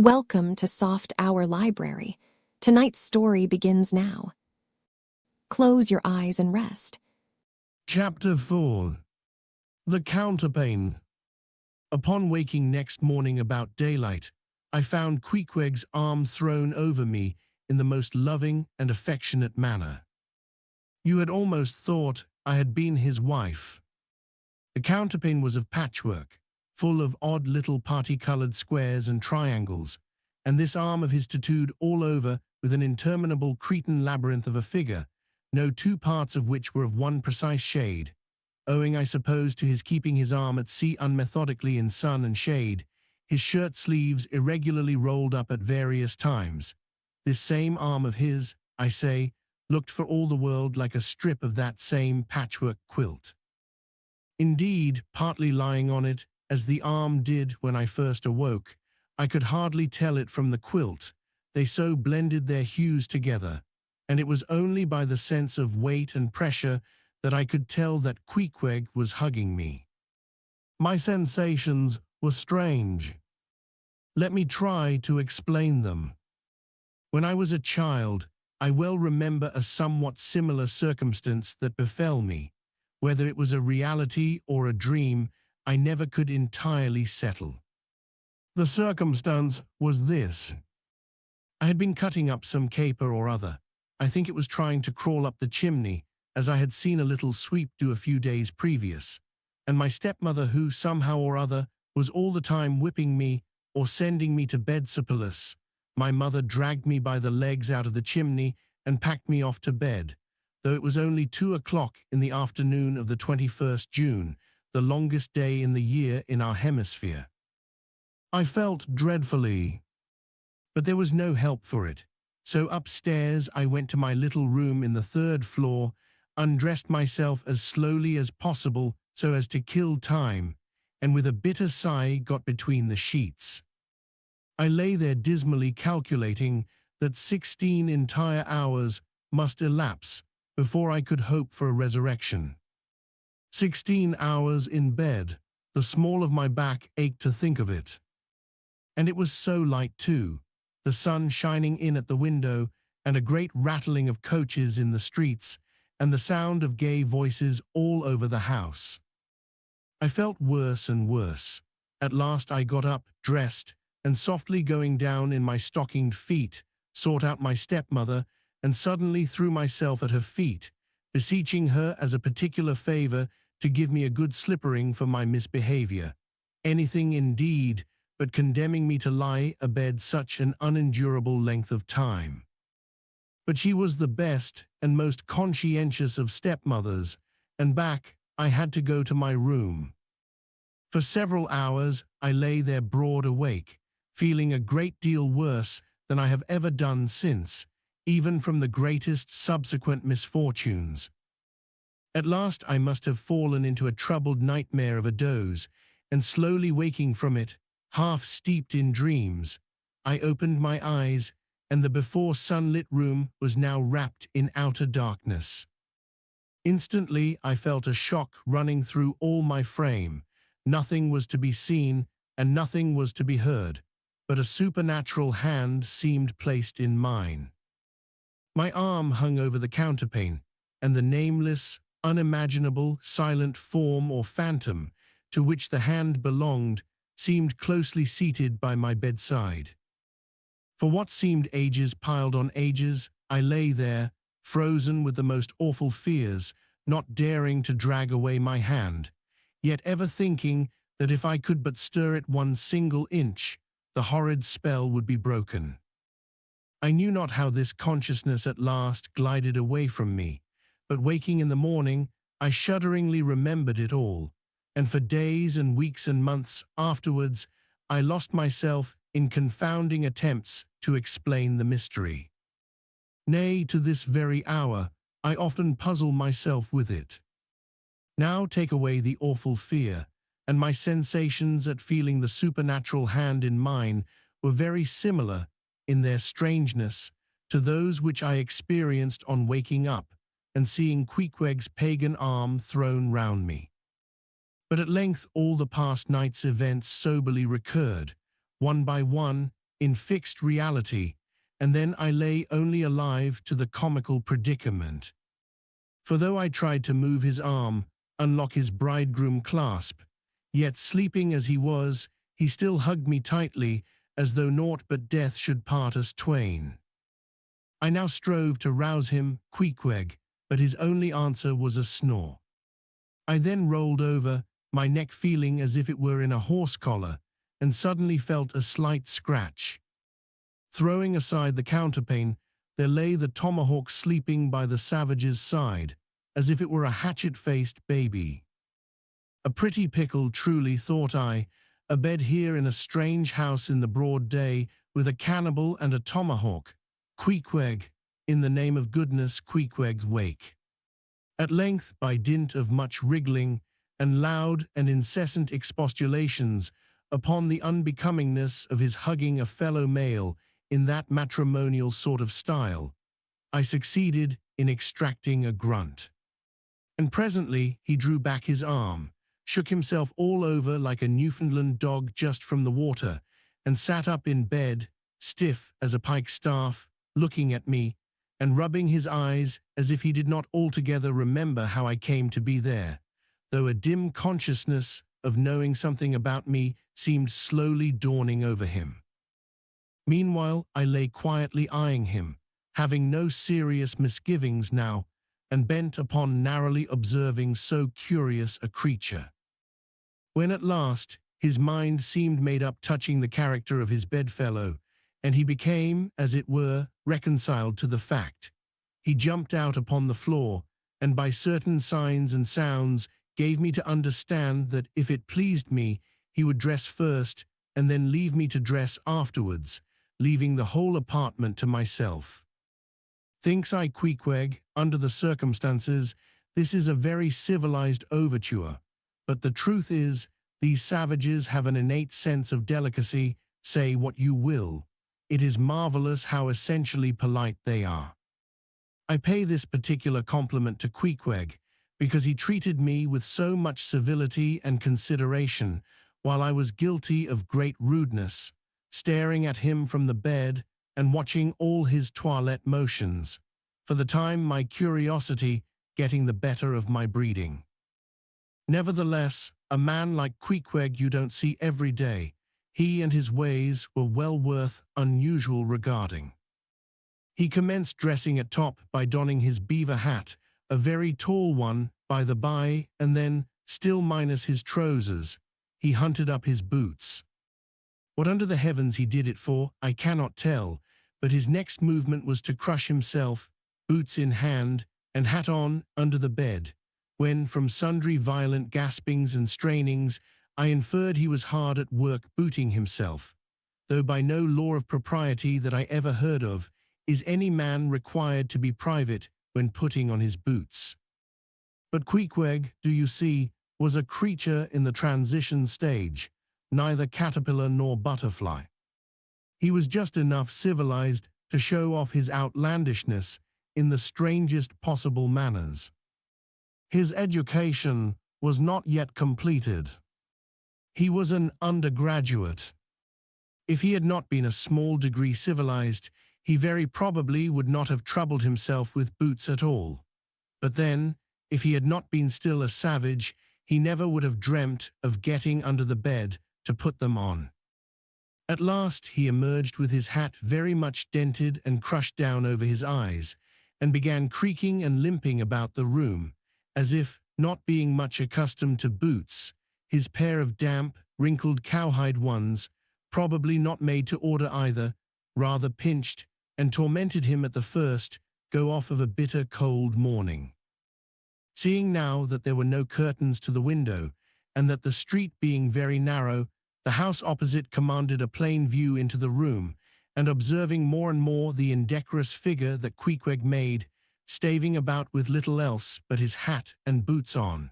Welcome to Soft Hour Library. Tonight's story begins now. Close your eyes and rest. Chapter 4. The Counterpane. Upon waking next morning about daylight, I found Queequeg's arm thrown over me in the most loving and affectionate manner. You had almost thought I had been his wife. The counterpane was of patchwork, full of odd little party-colored squares and triangles, and this arm of his tattooed all over with an interminable Cretan labyrinth of a figure, no two parts of which were of one precise shade, owing, I suppose, to his keeping his arm at sea unmethodically in sun and shade, his shirt sleeves irregularly rolled up at various times. This same arm of his, I say, looked for all the world like a strip of that same patchwork quilt. Indeed, partly lying on it, as the arm did when I first awoke, I could hardly tell it from the quilt, they so blended their hues together, and it was only by the sense of weight and pressure that I could tell that Queequeg was hugging me. My sensations were strange. Let me try to explain them. When I was a child, I well remember a somewhat similar circumstance that befell me. Whether it was a reality or a dream, I never could entirely settle. The circumstance was this. I had been cutting up some caper or other. I think it was trying to crawl up the chimney, as I had seen a little sweep do a few days previous, and my stepmother, who somehow or other was all the time whipping me or sending me to bed supperless, my mother dragged me by the legs out of the chimney and packed me off to bed, though it was only 2 o'clock in the afternoon of the 21st June, the longest day in the year in our hemisphere. I felt dreadfully, but there was no help for it. So upstairs I went to my little room in the 3rd floor, undressed myself as slowly as possible so as to kill time, and with a bitter sigh got between the sheets. I lay there dismally calculating that 16 entire hours must elapse before I could hope for a resurrection. 16 hours in bed, the small of my back ached to think of it. And it was so light too, the sun shining in at the window, and a great rattling of coaches in the streets, and the sound of gay voices all over the house. I felt worse and worse. At last I got up, dressed, and softly going down in my stockinged feet, sought out my stepmother, and suddenly threw myself at her feet, beseeching her as a particular favor to give me a good slippering for my misbehavior. Anything indeed, but condemning me to lie abed such an unendurable length of time. But she was the best and most conscientious of stepmothers, and back I had to go to my room. For several hours I lay there broad awake, feeling a great deal worse than I have ever done since, even from the greatest subsequent misfortunes. At last I must have fallen into a troubled nightmare of a doze, and slowly waking from it, half steeped in dreams, I opened my eyes, and the before sunlit room was now wrapped in outer darkness. Instantly I felt a shock running through all my frame. Nothing was to be seen, and nothing was to be heard, but a supernatural hand seemed placed in mine. My arm hung over the counterpane, and the nameless, unimaginable, silent form or phantom to which the hand belonged seemed closely seated by my bedside. For what seemed ages piled on ages, I lay there, frozen with the most awful fears, not daring to drag away my hand, yet ever thinking that if I could but stir it one single inch, the horrid spell would be broken. I knew not how this consciousness at last glided away from me, but waking in the morning, I shudderingly remembered it all, and for days and weeks and months afterwards, I lost myself in confounding attempts to explain the mystery. Nay, to this very hour, I often puzzle myself with it. Now take away the awful fear, and my sensations at feeling the supernatural hand in mine were very similar in their strangeness to those which I experienced on waking up and seeing Queequeg's pagan arm thrown round me. But at length all the past night's events soberly recurred, one by one, in fixed reality, and then I lay only alive to the comical predicament. For though I tried to move his arm, unlock his bridegroom clasp, yet sleeping as he was, he still hugged me tightly, as though naught but death should part us twain. I now strove to rouse him, Queequeg, but his only answer was a snore. I then rolled over, my neck feeling as if it were in a horse collar, and suddenly felt a slight scratch. Throwing aside the counterpane, there lay the tomahawk sleeping by the savage's side, as if it were a hatchet-faced baby. A pretty pickle, truly, thought I, a bed here in a strange house in the broad day, with a cannibal and a tomahawk. Queequeg, in the name of goodness, Queequeg, wake. At length, by dint of much wriggling, and loud and incessant expostulations upon the unbecomingness of his hugging a fellow male in that matrimonial sort of style, I succeeded in extracting a grunt. And presently he drew back his arm, shook himself all over like a Newfoundland dog just from the water, and sat up in bed, stiff as a pikestaff, looking at me, and rubbing his eyes as if he did not altogether remember how I came to be there, though a dim consciousness of knowing something about me seemed slowly dawning over him. Meanwhile, I lay quietly eyeing him, having no serious misgivings now, and bent upon narrowly observing so curious a creature. When at last his mind seemed made up touching the character of his bedfellow, and he became, as it were, reconciled to the fact, he jumped out upon the floor, and by certain signs and sounds gave me to understand that if it pleased me, he would dress first, and then leave me to dress afterwards, leaving the whole apartment to myself. Thinks I, Queequeg, under the circumstances, this is a very civilized overture, but the truth is, these savages have an innate sense of delicacy, say what you will. It is marvelous how essentially polite they are. I pay this particular compliment to Queequeg, because he treated me with so much civility and consideration, while I was guilty of great rudeness, staring at him from the bed and watching all his toilette motions, for the time my curiosity getting the better of my breeding. Nevertheless, a man like Queequeg you don't see every day. He and his ways were well worth unusual regarding. He commenced dressing at top by donning his beaver hat, a very tall one, by the by, and then, still minus his trousers, he hunted up his boots. What under the heavens he did it for, I cannot tell, but his next movement was to crush himself, boots in hand, and hat on, under the bed, when, from sundry violent gaspings and strainings, I inferred he was hard at work booting himself, though by no law of propriety that I ever heard of is any man required to be private when putting on his boots. But Queequeg, do you see, was a creature in the transition stage, neither caterpillar nor butterfly. He was just enough civilized to show off his outlandishness in the strangest possible manners. His education was not yet completed. He was an undergraduate. If he had not been a small degree civilized, he very probably would not have troubled himself with boots at all. But then, if he had not been still a savage, he never would have dreamt of getting under the bed to put them on. At last he emerged with his hat very much dented and crushed down over his eyes, and began creaking and limping about the room, as if, not being much accustomed to boots, his pair of damp, wrinkled cowhide ones, probably not made to order either, rather pinched, and tormented him at the first go off of a bitter cold morning. Seeing now that there were no curtains to the window, and that the street being very narrow, the house opposite commanded a plain view into the room, and observing more and more the indecorous figure that Queequeg made, staving about with little else but his hat and boots on,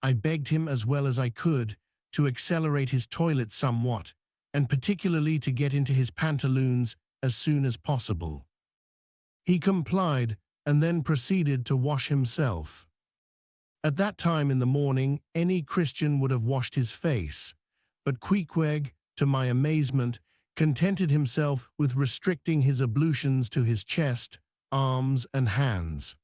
I begged him as well as I could to accelerate his toilet somewhat, and particularly to get into his pantaloons as soon as possible. He complied, and then proceeded to wash himself. At that time in the morning, any Christian would have washed his face, but Queequeg, to my amazement, contented himself with restricting his ablutions to his chest, arms, and hands.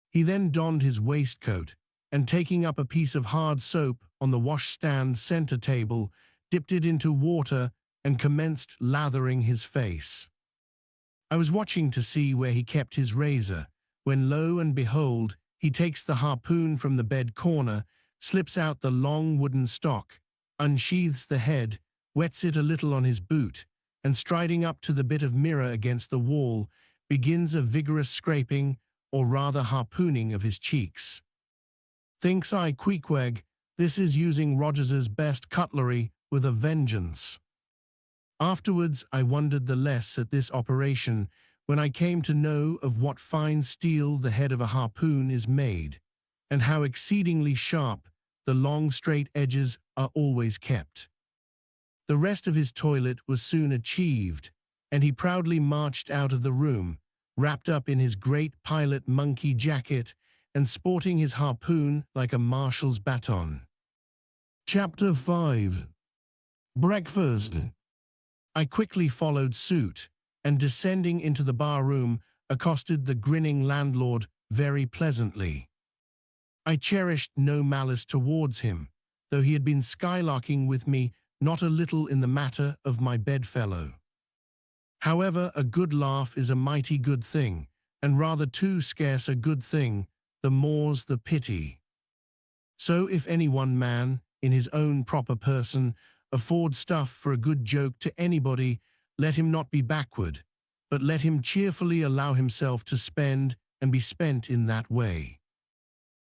He then donned his waistcoat, and taking up a piece of hard soap on the washstand center table, dipped it into water and commenced lathering his face. I was watching to see where he kept his razor, when lo and behold, he takes the harpoon from the bed corner, slips out the long wooden stock, unsheathes the head, wets it a little on his boot, and striding up to the bit of mirror against the wall, begins a vigorous scraping, or rather harpooning of his cheeks. Thinks I, Queequeg, this is using Rogers's best cutlery with a vengeance. Afterwards I wondered the less at this operation when I came to know of what fine steel the head of a harpoon is made, and how exceedingly sharp the long straight edges are always kept. The rest of his toilet was soon achieved, and he proudly marched out of the room, wrapped up in his great pilot monkey jacket and sporting his harpoon like a marshal's baton. Chapter 5. Breakfast. I quickly followed suit, and descending into the bar room, accosted the grinning landlord very pleasantly. I cherished no malice towards him, though he had been skylarking with me not a little in the matter of my bedfellow. However, a good laugh is a mighty good thing, and rather too scarce a good thing, the more's the pity. So if any one man, in his own proper person, afford stuff for a good joke to anybody, let him not be backward, but let him cheerfully allow himself to spend and be spent in that way.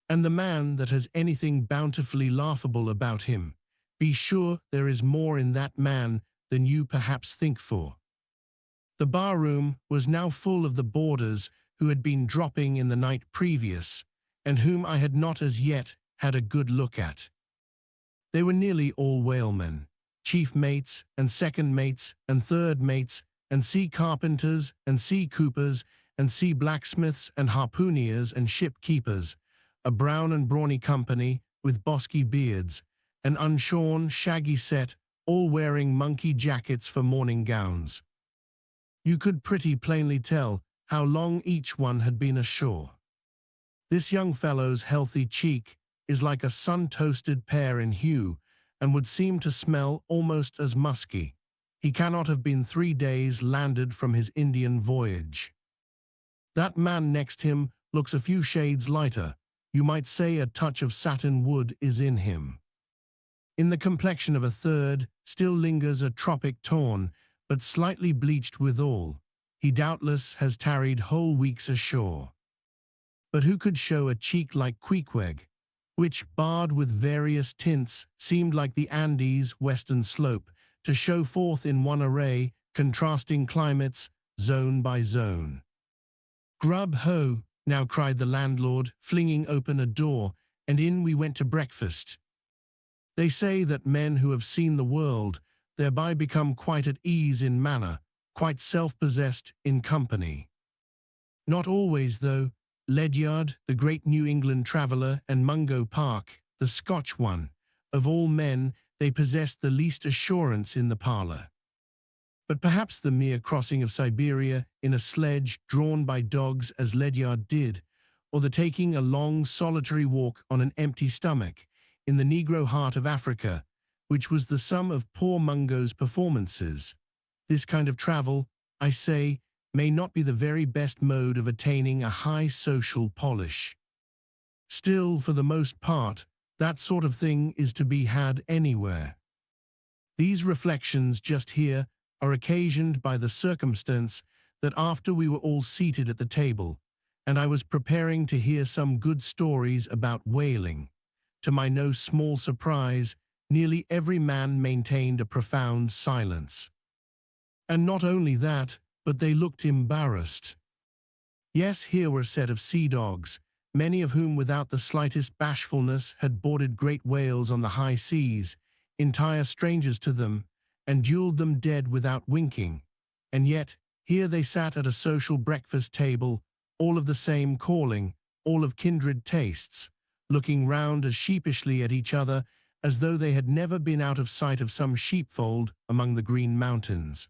And the man that has anything bountifully laughable about him, be sure there is more in that man than you perhaps think for. The bar-room was now full of the boarders who had been dropping in the night previous, and whom I had not as yet had a good look at. They were nearly all whalemen, chief mates and second mates and third mates, and sea carpenters and sea coopers and sea blacksmiths and harpooneers and ship keepers, a brown and brawny company with bosky beards, an unshorn, shaggy set, all wearing monkey jackets for morning gowns. You could pretty plainly tell how long each one had been ashore. This young fellow's healthy cheek is like a sun-toasted pear in hue, and would seem to smell almost as musky. He cannot have been 3 days landed from his Indian voyage. That man next him looks a few shades lighter. You might say a touch of satin wood is in him. In the complexion of a third still lingers a tropic tone, but slightly bleached withal. He doubtless has tarried whole weeks ashore. But who could show a cheek like Queequeg, which, barred with various tints, seemed like the Andes' western slope, to show forth in one array, contrasting climates, zone by zone. "Grub ho!" now cried the landlord, flinging open a door, and in we went to breakfast. They say that men who have seen the world thereby become quite at ease in manner, quite self-possessed in company. Not always, though. Ledyard, the great New England traveller, and Mungo Park, the Scotch one, of all men, they possessed the least assurance in the parlour. But perhaps the mere crossing of Siberia in a sledge drawn by dogs as Ledyard did, or the taking a long solitary walk on an empty stomach in the Negro heart of Africa, which was the sum of poor Mungo's performances. This kind of travel, I say, may not be the very best mode of attaining a high social polish. Still, for the most part, that sort of thing is to be had anywhere. These reflections just here are occasioned by the circumstance that after we were all seated at the table, and I was preparing to hear some good stories about whaling, to my no small surprise, nearly every man maintained a profound silence. And not only that, but they looked embarrassed. Yes, here were a set of sea dogs, many of whom without the slightest bashfulness had boarded great whales on the high seas, entire strangers to them, and duelled them dead without winking. And yet, here they sat at a social breakfast table, all of the same calling, all of kindred tastes, looking round as sheepishly at each other as though they had never been out of sight of some sheepfold among the green mountains.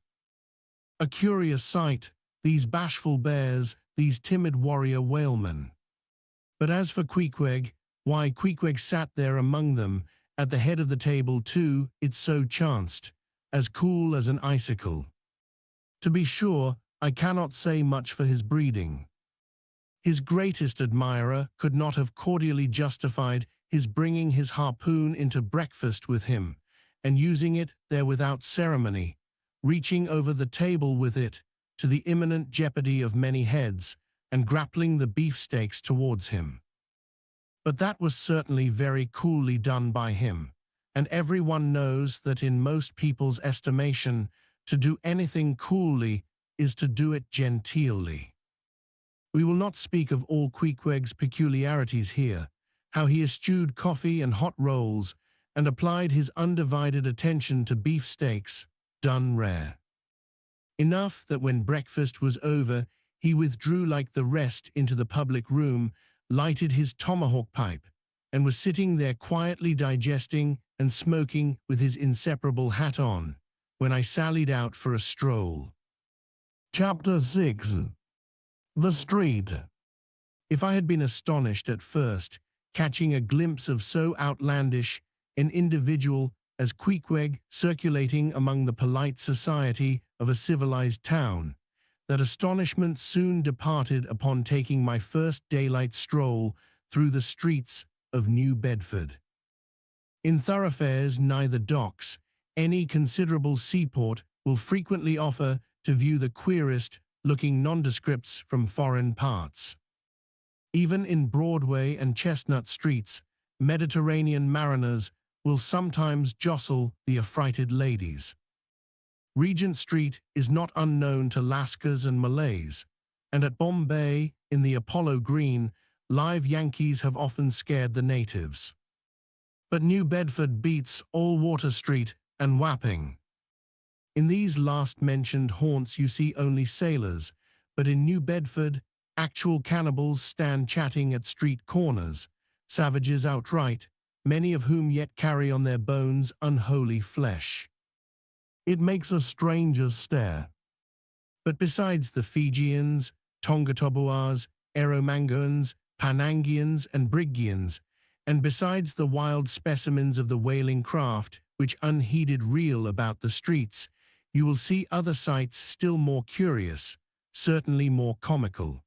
A curious sight, these bashful bears, these timid warrior whalemen. But as for Queequeg, why, Queequeg sat there among them, at the head of the table too, it so chanced, as cool as an icicle. To be sure, I cannot say much for his breeding. His greatest admirer could not have cordially justified his bringing his harpoon into breakfast with him, and using it there without ceremony, reaching over the table with it, to the imminent jeopardy of many heads, and grappling the beefsteaks towards him. But that was certainly very coolly done by him, and everyone knows that in most people's estimation, to do anything coolly is to do it genteelly. We will not speak of all Queequeg's peculiarities here, how he eschewed coffee and hot rolls, and applied his undivided attention to beefsteaks, done rare. Enough that when breakfast was over, he withdrew like the rest into the public room, lighted his tomahawk pipe, and was sitting there quietly digesting and smoking with his inseparable hat on, when I sallied out for a stroll. Chapter 6. The Street. If I had been astonished at first, catching a glimpse of so outlandish an individual as Queequeg circulating among the polite society of a civilized town, that astonishment soon departed upon taking my first daylight stroll through the streets of New Bedford. In thoroughfares nigh the docks, any considerable seaport will frequently offer to view the queerest-looking nondescripts from foreign parts. Even in Broadway and Chestnut streets, Mediterranean mariners will sometimes jostle the affrighted ladies. Regent Street is not unknown to Lascars and Malays, and at Bombay, in the Apollo Green, live Yankees have often scared the natives. But New Bedford beats all Water Street and Wapping. In these last-mentioned haunts you see only sailors, but in New Bedford, actual cannibals stand chatting at street corners, savages outright, many of whom yet carry on their bones unholy flesh. It makes a stranger stare. But besides the Fijians, Tongatoboas, Erromangoans, Panangians, and Brigians, and besides the wild specimens of the whaling craft, which unheeded reel about the streets, you will see other sights still more curious, certainly more comical.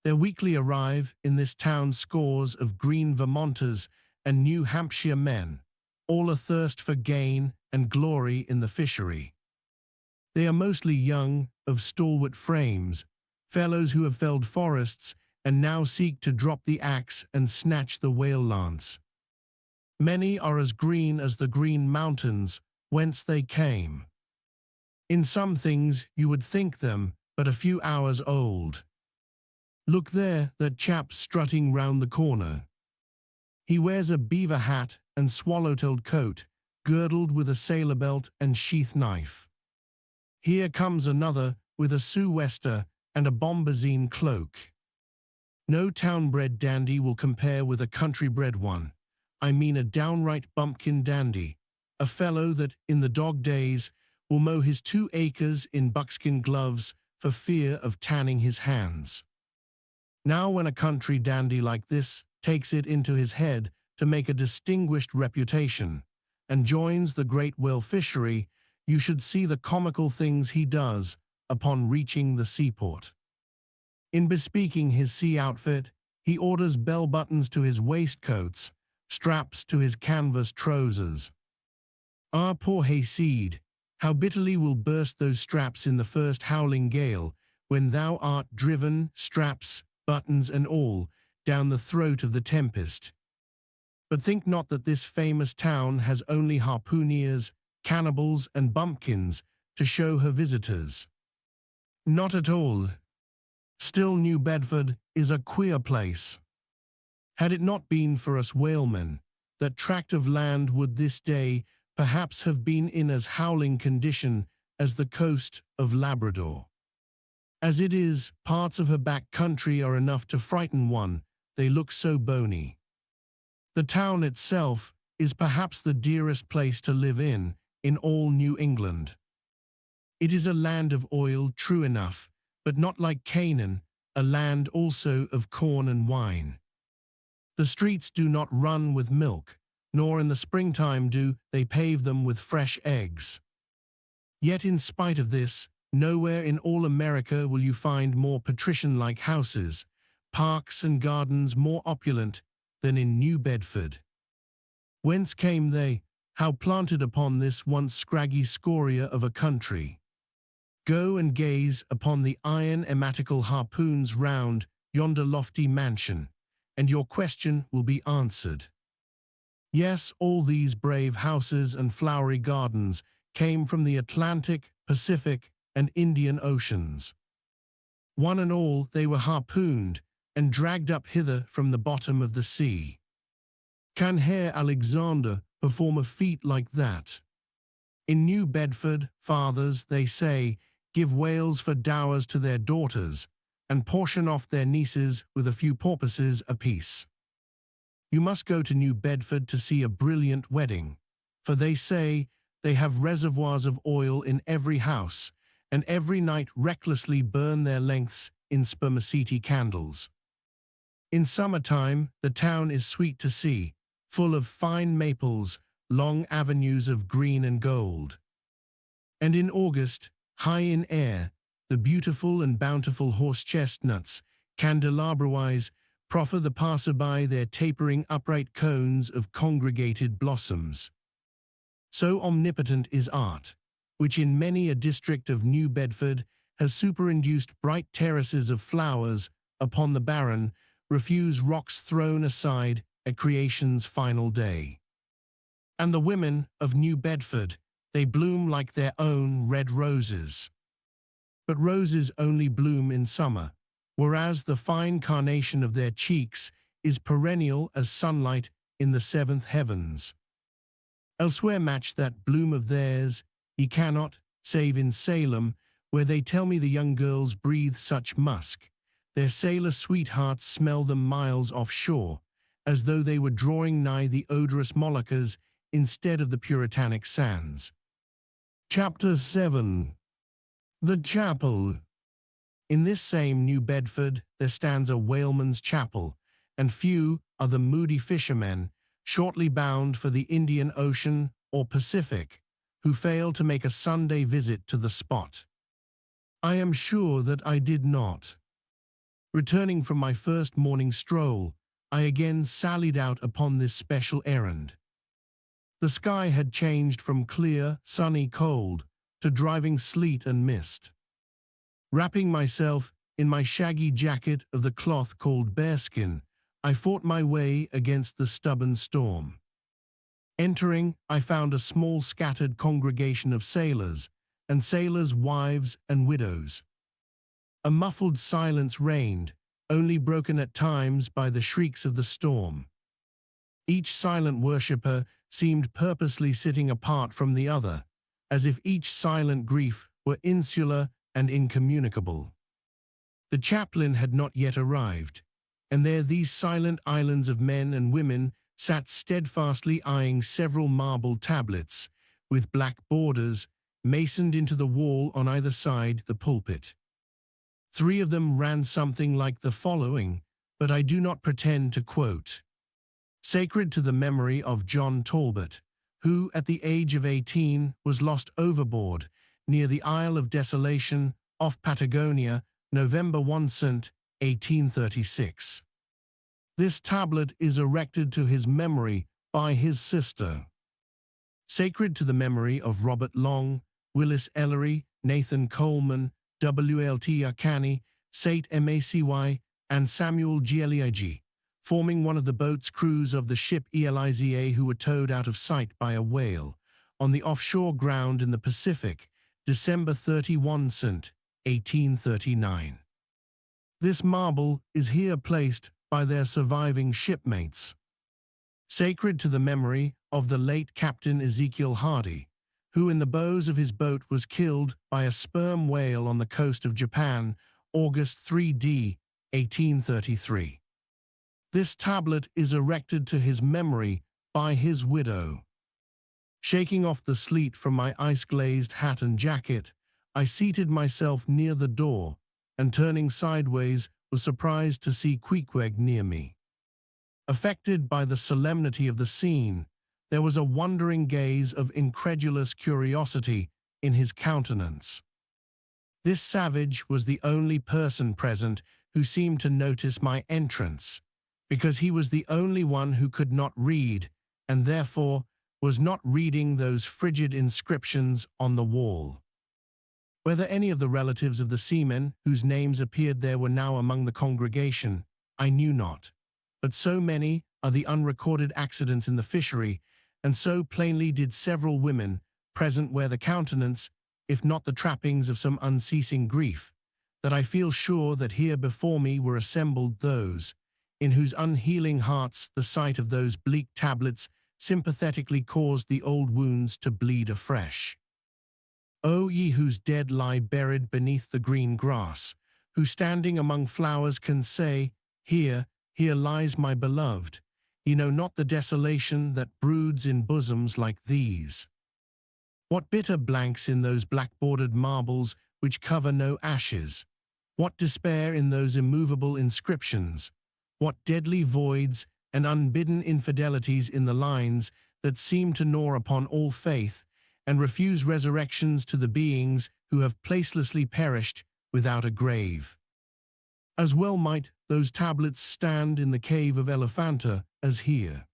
There weekly arrive in this town scores of green Vermonters and New Hampshire men, all athirst for gain and glory in the fishery. They are mostly young, of stalwart frames, fellows who have felled forests and now seek to drop the axe and snatch the whale lance. Many are as green as the Green Mountains, whence they came. In some things you would think them but a few hours old. Look there, that chap strutting round the corner. He wears a beaver hat and swallow-tailed coat, girdled with a sailor belt and sheath knife. Here comes another with a sou'wester and a bombazine cloak. No town-bred dandy will compare with a country-bred one. I mean a downright bumpkin dandy, a fellow that, in the dog days, will mow his 2 acres in buckskin gloves for fear of tanning his hands. Now when a country dandy like this takes it into his head to make a distinguished reputation, and joins the great whale fishery, you should see the comical things he does upon reaching the seaport. In bespeaking his sea outfit, he orders bell-buttons to his waistcoats, straps to his canvas trousers. Ah, poor hayseed, how bitterly will burst those straps in the first howling gale, when thou art driven, straps, buttons and all, down the throat of the tempest. But think not that this famous town has only harpooneers, cannibals, and bumpkins to show her visitors. Not at all. Still, New Bedford is a queer place. Had it not been for us whalemen, that tract of land would this day perhaps have been in as howling condition as the coast of Labrador. As it is, parts of her back country are enough to frighten one, they look so bony. The town itself is perhaps the dearest place to live in all New England. It is a land of oil, true enough, but not like Canaan, a land also of corn and wine. The streets do not run with milk, nor in the springtime do they pave them with fresh eggs. Yet in spite of this, nowhere in all America will you find more patrician-like houses, parks and gardens more opulent than in New Bedford. Whence came they? How planted upon this once scraggy scoria of a country? Go and gaze upon the iron ematical harpoons round yonder lofty mansion, and your question will be answered. Yes, all these brave houses and flowery gardens came from the Atlantic, Pacific, and Indian Oceans. One and all they were harpooned and dragged up hither from the bottom of the sea. Can Herr Alexander perform a feat like that? In New Bedford, fathers, they say, give whales for dowers to their daughters, and portion off their nieces with a few porpoises apiece. You must go to New Bedford to see a brilliant wedding, for they say they have reservoirs of oil in every house, and every night recklessly burn their lengths in spermaceti candles. In summertime, the town is sweet to see, full of fine maples, long avenues of green and gold. And in August, high in air, the beautiful and bountiful horse chestnuts, candelabra-wise, proffer the passer-by their tapering upright cones of congregated blossoms. So omnipotent is art, which in many a district of New Bedford has superinduced bright terraces of flowers upon the barren, refuse rocks thrown aside at creation's final day. And the women of New Bedford, they bloom like their own red roses. But roses only bloom in summer, whereas the fine carnation of their cheeks is perennial as sunlight in the seventh heavens. Elsewhere match that bloom of theirs ye cannot, save in Salem, where they tell me the young girls breathe such musk, their sailor sweethearts smell them miles offshore, as though they were drawing nigh the odorous Moluccas instead of the puritanic sands. Chapter 7. The Chapel. In this same New Bedford there stands a whaleman's chapel, and few are the moody fishermen, shortly bound for the Indian Ocean or Pacific, who fail to make a Sunday visit to the spot. I am sure that I did not. Returning from my first morning stroll, I again sallied out upon this special errand. The sky had changed from clear, sunny cold to driving sleet and mist. Wrapping myself in my shaggy jacket of the cloth called bearskin, I fought my way against the stubborn storm. Entering, I found a small scattered congregation of sailors, and sailors' wives and widows. A muffled silence reigned, only broken at times by the shrieks of the storm. Each silent worshipper seemed purposely sitting apart from the other, as if each silent grief were insular and incommunicable. The chaplain had not yet arrived, and there these silent islands of men and women sat steadfastly eyeing several marble tablets, with black borders, masoned into the wall on either side the pulpit. 3 of them ran something like the following, but I do not pretend to quote. Sacred to the memory of John Talbot, who, at the age of 18, was lost overboard near the Isle of Desolation, off Patagonia, November 1, 1836. This tablet is erected to his memory by his sister. Sacred to the memory of Robert Long, Willis Ellery, Nathan Coleman, W.L.T. Arcani, Sate Macy, and Samuel Gieliagi, forming one of the boat's crews of the ship Eliza who were towed out of sight by a whale, on the offshore ground in the Pacific, December 31, 1839. This marble is here placed by their surviving shipmates. Sacred to the memory of the late Captain Ezekiel Hardy, who in the bows of his boat was killed by a sperm whale on the coast of Japan, August 3d, 1833. This tablet is erected to his memory by his widow. Shaking off the sleet from my ice-glazed hat and jacket, I seated myself near the door, and turning sideways, was surprised to see Queequeg near me. Affected by the solemnity of the scene, there was a wondering gaze of incredulous curiosity in his countenance. This savage was the only person present who seemed to notice my entrance, because he was the only one who could not read, and therefore was not reading those frigid inscriptions on the wall. Whether any of the relatives of the seamen whose names appeared there were now among the congregation, I knew not. But so many are the unrecorded accidents in the fishery, and so plainly did several women present wear the countenance, if not the trappings of some unceasing grief, that I feel sure that here before me were assembled those, in whose unhealing hearts the sight of those bleak tablets sympathetically caused the old wounds to bleed afresh. O ye whose dead lie buried beneath the green grass, who standing among flowers can say, Here, here lies my beloved, ye know not the desolation that broods in bosoms like these. What bitter blanks in those black-bordered marbles which cover no ashes, what despair in those immovable inscriptions, what deadly voids and unbidden infidelities in the lines that seem to gnaw upon all faith, and refuse resurrections to the beings who have placelessly perished without a grave. As well might those tablets stand in the cave of Elephanta as here.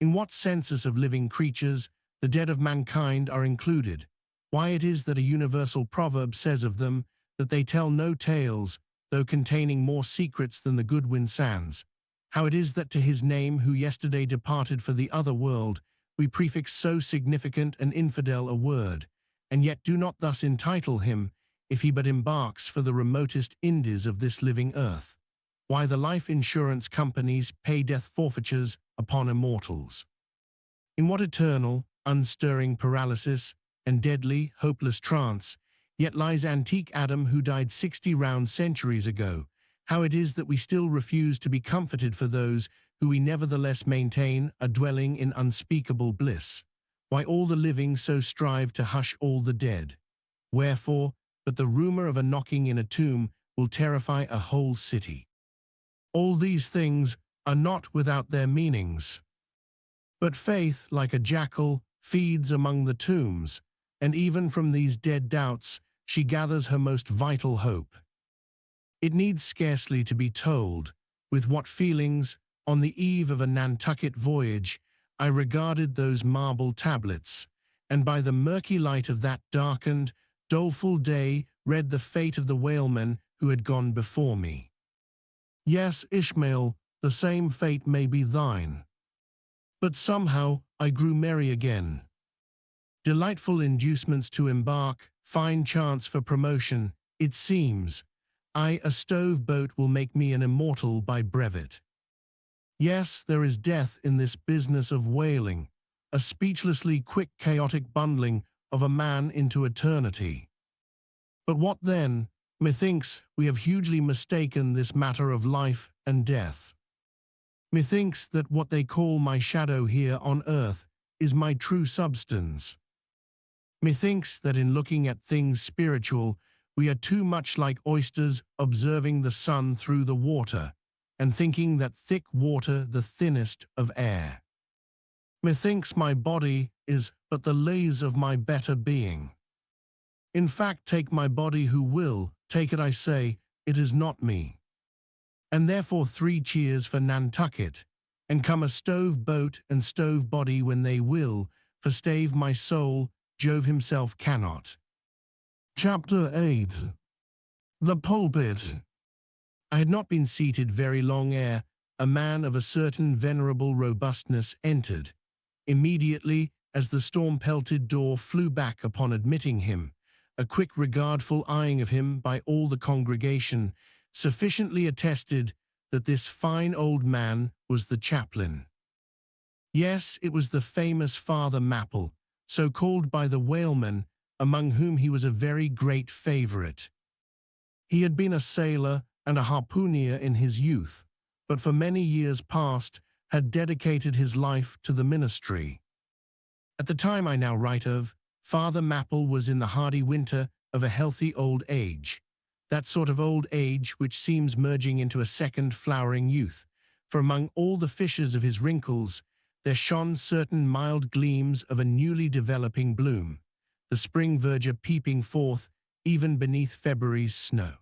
In what census of living creatures the dead of mankind are included, why it is that a universal proverb says of them that they tell no tales, though containing more secrets than the Goodwin Sands, how it is that to his name who yesterday departed for the other world we prefix so significant and infidel a word, and yet do not thus entitle him, if he but embarks for the remotest Indies of this living earth, why the life insurance companies pay death forfeitures upon immortals. In what eternal, unstirring paralysis and deadly, hopeless trance yet lies antique Adam who died 60 round centuries ago, how it is that we still refuse to be comforted for those who we nevertheless maintain are dwelling in unspeakable bliss, why all the living so strive to hush all the dead. Wherefore, but the rumor of a knocking in a tomb will terrify a whole city. All these things are not without their meanings. But faith, like a jackal, feeds among the tombs, and even from these dead doubts she gathers her most vital hope. It needs scarcely to be told with what feelings, on the eve of a Nantucket voyage, I regarded those marble tablets, and by the murky light of that darkened, doleful day read the fate of the whalemen who had gone before me. Yes, Ishmael, the same fate may be thine. But somehow I grew merry again. Delightful inducements to embark, fine chance for promotion, it seems. A stove boat will make me an immortal by brevet. Yes, there is death in this business of whaling, a speechlessly quick chaotic bundling of a man into eternity. But what then? Methinks we have hugely mistaken this matter of life and death. Methinks that what they call my shadow here on earth is my true substance. Methinks that in looking at things spiritual, we are too much like oysters observing the sun through the water, and thinking that thick water the thinnest of air. Methinks my body is but the lays of my better being. In fact, take my body who will, take it I say, it is not me. And therefore 3 cheers for Nantucket, and come a stove boat and stove body when they will, for stave my soul, Jove himself cannot. Chapter 8. The Pulpit. I had not been seated very long ere a man of a certain venerable robustness entered. Immediately, as the storm-pelted door flew back upon admitting him, a quick regardful eyeing of him by all the congregation sufficiently attested that this fine old man was the chaplain. Yes, it was the famous Father Mapple, so called by the whalemen, among whom he was a very great favorite. He had been a sailor and a harpooner in his youth, but for many years past had dedicated his life to the ministry. At the time I now write of, Father Mapple was in the hardy winter of a healthy old age, that sort of old age which seems merging into a second flowering youth, for among all the fissures of his wrinkles there shone certain mild gleams of a newly developing bloom, the spring verdure peeping forth even beneath February's snow.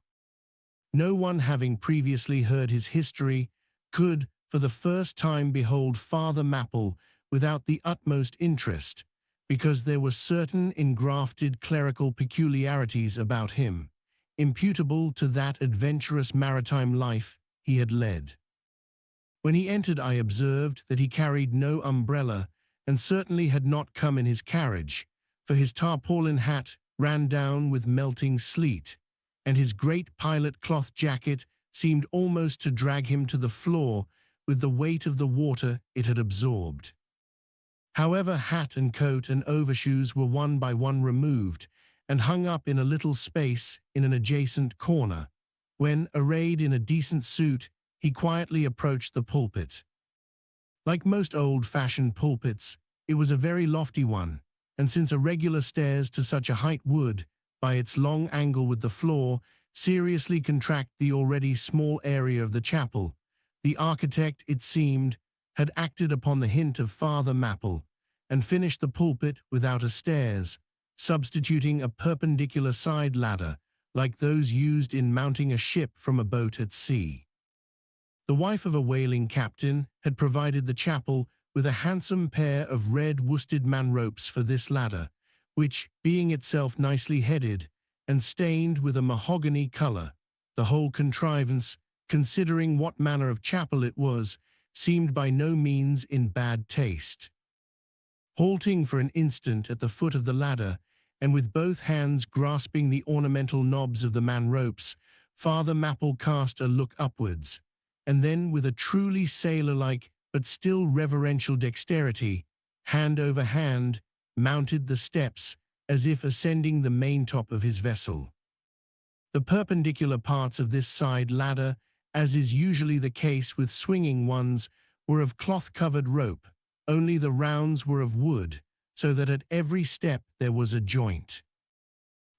No one having previously heard his history could, for the first time, behold Father Mapple without the utmost interest, because there were certain engrafted clerical peculiarities about him, imputable to that adventurous maritime life he had led. When he entered, I observed that he carried no umbrella, and certainly had not come in his carriage, for his tarpaulin hat ran down with melting sleet, and his great pilot cloth jacket seemed almost to drag him to the floor with the weight of the water it had absorbed. However, hat and coat and overshoes were one by one removed and hung up in a little space in an adjacent corner, when, arrayed in a decent suit, he quietly approached the pulpit. Like most old-fashioned pulpits, it was a very lofty one, and since irregular stairs to such a height would, by its long angle with the floor, seriously contract the already small area of the chapel, the architect, it seemed, had acted upon the hint of Father Mapple, and finished the pulpit without a stairs, substituting a perpendicular side ladder, like those used in mounting a ship from a boat at sea. The wife of a whaling captain had provided the chapel with a handsome pair of red worsted man-ropes for this ladder, which, being itself nicely headed and stained with a mahogany color, the whole contrivance, considering what manner of chapel it was, seemed by no means in bad taste. Halting for an instant at the foot of the ladder, and with both hands grasping the ornamental knobs of the man-ropes, Father Mapple cast a look upwards, and then, with a truly sailor-like but still reverential dexterity, hand over hand, mounted the steps as if ascending the maintop of his vessel. The perpendicular parts of this side ladder, as is usually the case with swinging ones, were of cloth-covered rope, only the rounds were of wood, so that at every step there was a joint.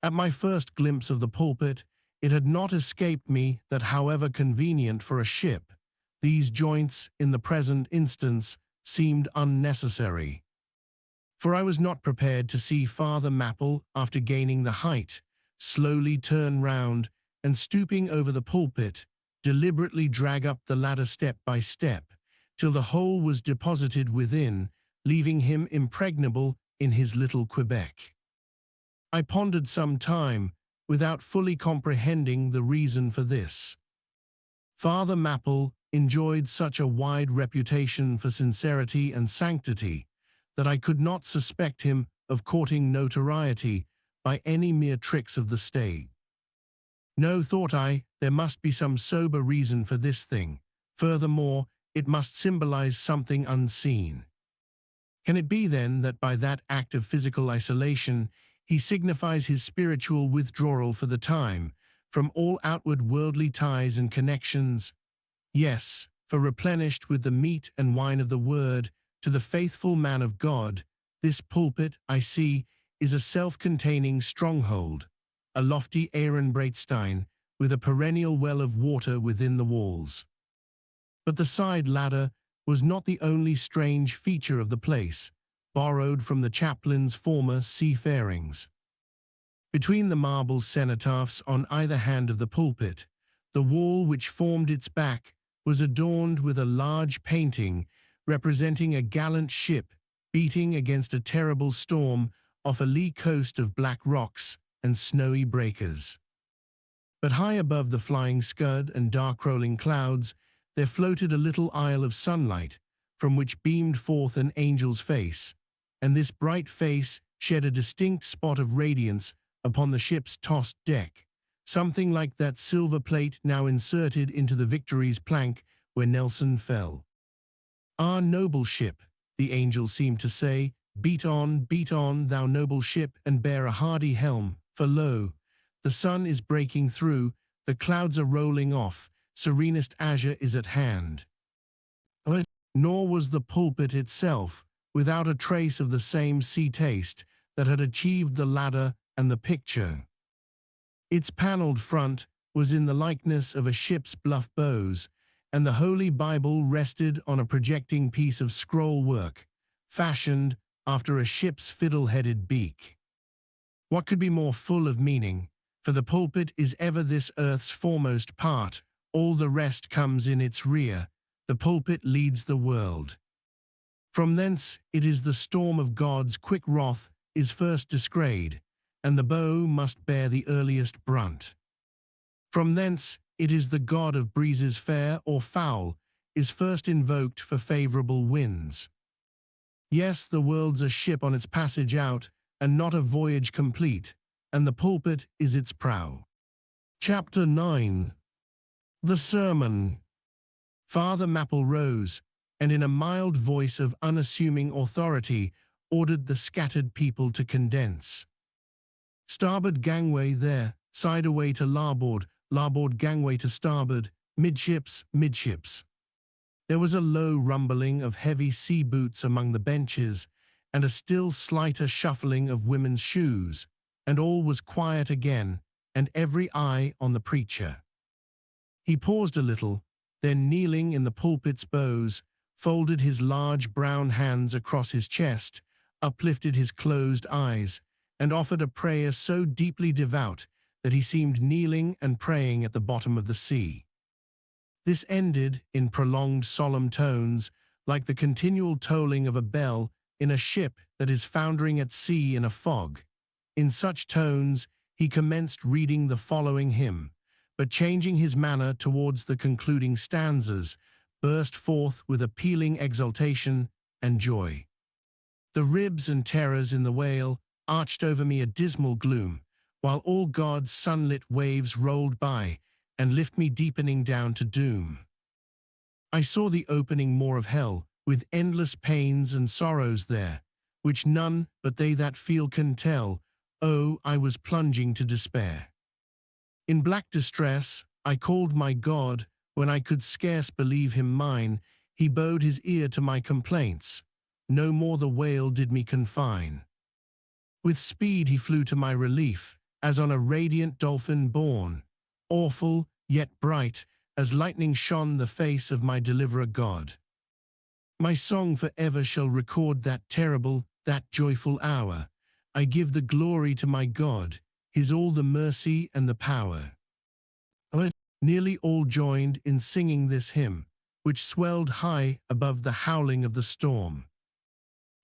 At my first glimpse of the pulpit, it had not escaped me that, however convenient for a ship, these joints, in the present instance, seemed unnecessary. For I was not prepared to see Father Mapple, after gaining the height, slowly turn round, and stooping over the pulpit, deliberately drag up the ladder step by step, till the whole was deposited within, leaving him impregnable in his little Quebec. I pondered some time, without fully comprehending the reason for this. Father Mapple enjoyed such a wide reputation for sincerity and sanctity that I could not suspect him of courting notoriety by any mere tricks of the stage. No, thought I, there must be some sober reason for this thing. Furthermore, it must symbolize something unseen. Can it be, then, that by that act of physical isolation he signifies his spiritual withdrawal for the time from all outward worldly ties and connections? Yes, for replenished with the meat and wine of the word, to the faithful man of God, this pulpit, I see, is a self-containing stronghold, a lofty Ehrenbreitstein with a perennial well of water within the walls. But the side ladder was not the only strange feature of the place, borrowed from the chaplain's former seafarings. Between the marble cenotaphs on either hand of the pulpit, the wall which formed its back was adorned with a large painting representing a gallant ship beating against a terrible storm off a lee coast of black rocks and snowy breakers. But high above the flying scud and dark-rolling clouds there floated a little isle of sunlight, from which beamed forth an angel's face, and this bright face shed a distinct spot of radiance upon the ship's tossed deck, something like that silver plate now inserted into the Victory's plank where Nelson fell. "Ah, noble ship," the angel seemed to say, beat on, thou noble ship, and bear a hardy helm, for lo, the sun is breaking through, the clouds are rolling off, serenest azure is at hand." Nor was the pulpit itself without a trace of the same sea taste that had achieved the ladder and the picture. Its panelled front was in the likeness of a ship's bluff bows, and the Holy Bible rested on a projecting piece of scroll work, fashioned after a ship's fiddle-headed beak. What could be more full of meaning? For the pulpit is ever this earth's foremost part, all the rest comes in its rear, the pulpit leads the world. From thence it is the storm of God's quick wrath is first descried, and the bow must bear the earliest brunt. From thence it is the God of breezes fair or foul is first invoked for favourable winds. Yes, the world's a ship on its passage out, and not a voyage complete, and the pulpit is its prow. Chapter 9. The Sermon. Father Mapple rose, and in a mild voice of unassuming authority ordered the scattered people to condense. Starboard gangway there, side away to larboard, larboard gangway to starboard, midships, midships. There was a low rumbling of heavy sea boots among the benches, and a still slighter shuffling of women's shoes, and all was quiet again, and every eye on the preacher. He paused a little, then kneeling in the pulpit's bows, folded his large brown hands across his chest, uplifted his closed eyes, and offered a prayer so deeply devout that he seemed kneeling and praying at the bottom of the sea. This ended in prolonged solemn tones, like the continual tolling of a bell in a ship that is foundering at sea in a fog. In such tones he commenced reading the following hymn, but changing his manner towards the concluding stanzas, burst forth with appealing exultation and joy. The ribs and terrors in the whale arched over me a dismal gloom, while all God's sunlit waves rolled by and lift me deepening down to doom. I saw the opening more of hell, with endless pains and sorrows there, which none but they that feel can tell. Oh, I was plunging to despair. In black distress, I called my God, when I could scarce believe him mine. He bowed his ear to my complaints. No more the whale did me confine. With speed he flew to my relief, as on a radiant dolphin borne. Awful, yet bright, as lightning shone the face of my deliverer God. My song for ever shall record that terrible, that joyful hour. I give the glory to my God, his all the mercy and the power. Nearly all joined in singing this hymn, which swelled high above the howling of the storm.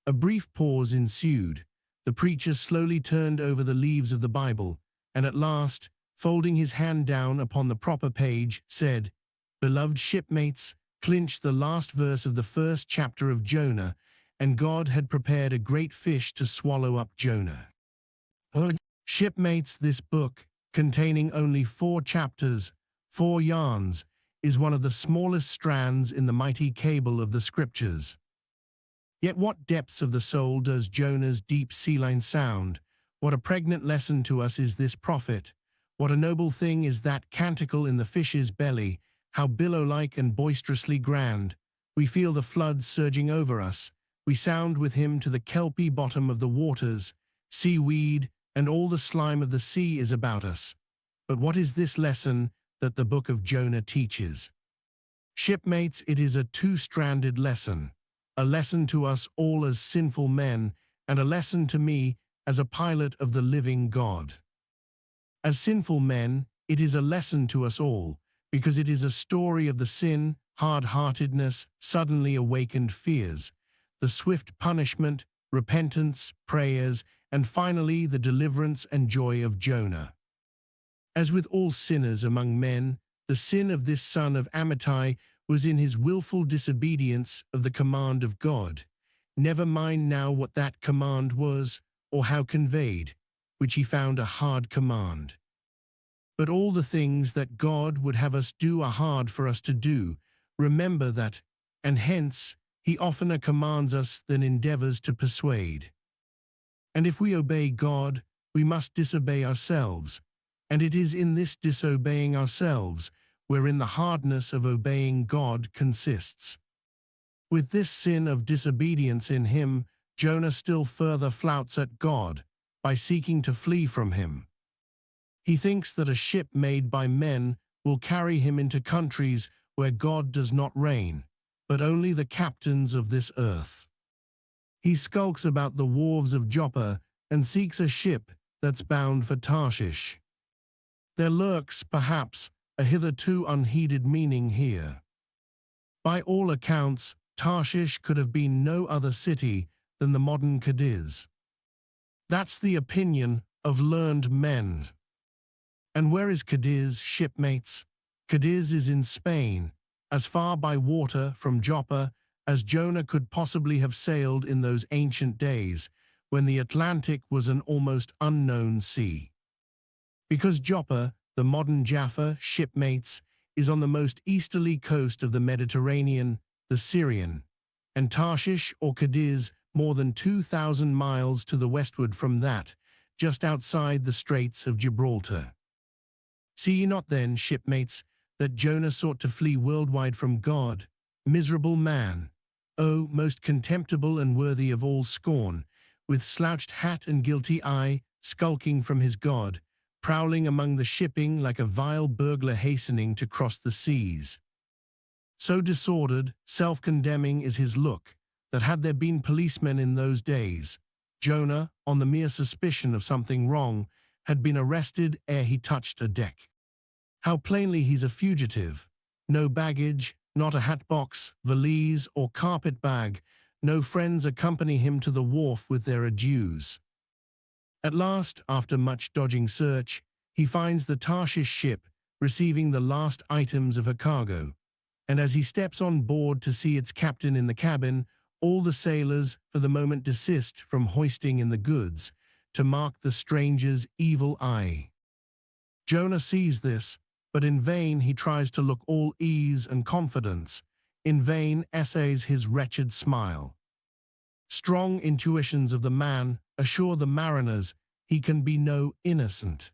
A brief pause ensued. The preacher slowly turned over the leaves of the Bible, and at last, folding his hand down upon the proper page, said, "Beloved shipmates, clinched the last verse of the first chapter of Jonah, and God had prepared a great fish to swallow up Jonah." Shipmates, this book, containing only 4 chapters, 4 yarns, is one of the smallest strands in the mighty cable of the Scriptures. Yet what depths of the soul does Jonah's deep sea line sound? What a pregnant lesson to us is this prophet! What a noble thing is that canticle in the fish's belly! How billow-like and boisterously grand! We feel the floods surging over us. We sound with him to the kelpy bottom of the waters. Seaweed and all the slime of the sea is about us. But what is this lesson that the book of Jonah teaches? Shipmates, it is a 2-stranded lesson. A lesson to us all as sinful men, and a lesson to me as a pilot of the living God. As sinful men, it is a lesson to us all, because it is a story of the sin, hard-heartedness, suddenly awakened fears, the swift punishment, repentance, prayers, and finally the deliverance and joy of Jonah. As with all sinners among men, the sin of this son of Amittai was in his willful disobedience of the command of God. Never mind now what that command was, or how conveyed, which he found a hard command. But all the things that God would have us do are hard for us to do. Remember that, and hence he oftener commands us than endeavors to persuade. And if we obey God, we must disobey ourselves, and it is in this disobeying ourselves wherein the hardness of obeying God consists. With this sin of disobedience in him, Jonah still further flouts at God by seeking to flee from him. He thinks that a ship made by men will carry him into countries where God does not reign, but only the captains of this earth. He skulks about the wharves of Joppa and seeks a ship that's bound for Tarshish. There lurks, perhaps, a hitherto unheeded meaning here. By all accounts, Tarshish could have been no other city than the modern Cadiz. That's the opinion of learned men. And where is Cadiz, shipmates? Cadiz is in Spain, as far by water from Joppa as Jonah could possibly have sailed in those ancient days, when the Atlantic was an almost unknown sea. Because Joppa, the modern Jaffa, shipmates, is on the most easterly coast of the Mediterranean, the Syrian, and Tarshish or Cadiz more than 2,000 miles to the westward from that, just outside the Straits of Gibraltar. See ye not then, shipmates, that Jonah sought to flee worldwide from God, miserable man, O most contemptible and worthy of all scorn, with slouched hat and guilty eye, skulking from his God, prowling among the shipping like a vile burglar hastening to cross the seas. So disordered, self-condemning is his look, that had there been policemen in those days, Jonah, on the mere suspicion of something wrong, had been arrested ere he touched a deck. How plainly he's a fugitive. No baggage, not a hatbox, valise, or carpet bag. No friends accompany him to the wharf with their adieus. At last, after much dodging search, he finds the Tarshish ship receiving the last items of her cargo, and as he steps on board to see its captain in the cabin, all the sailors for the moment desist from hoisting in the goods, to mark the stranger's evil eye. Jonah sees this, but in vain he tries to look all ease and confidence, in vain essays his wretched smile. Strong intuitions of the man assure the mariners he can be no innocent.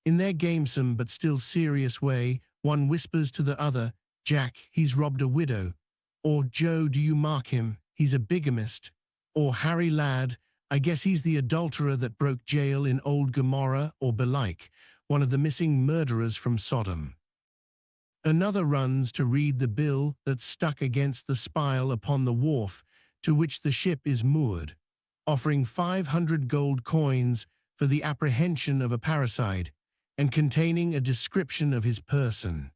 In their gamesome but still serious way, one whispers to the other, "Jack, he's robbed a widow," or "Joe, do you mark him, he's a bigamist," or "Harry, lad, I guess he's the adulterer that broke jail in old Gomorrah," or belike, one of the missing murderers from Sodom. Another runs to read the bill that's stuck against the spile upon the wharf to which the ship is moored, offering 500 gold coins for the apprehension of a parricide, and containing a description of his person.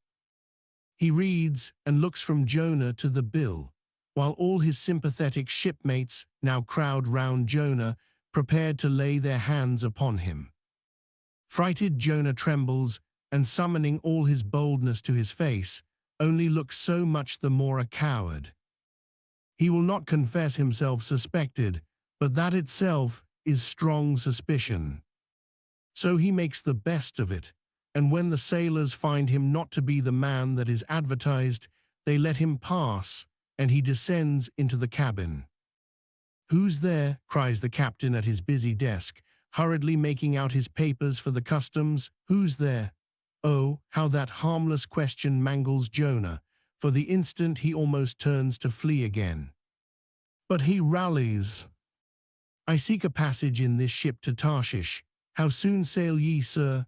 He reads and looks from Jonah to the bill, while all his sympathetic shipmates now crowd round Jonah, prepared to lay their hands upon him. Frighted Jonah trembles, and summoning all his boldness to his face, only looks so much the more a coward. He will not confess himself suspected, but that itself is strong suspicion. So he makes the best of it, and when the sailors find him not to be the man that is advertised, they let him pass, and he descends into the cabin. "Who's there?" cries the captain at his busy desk, hurriedly making out his papers for the customs. "Who's there?" Oh, how that harmless question mangles Jonah. For the instant he almost turns to flee again. But he rallies. "I seek a passage in this ship to Tarshish. How soon sail ye, sir?"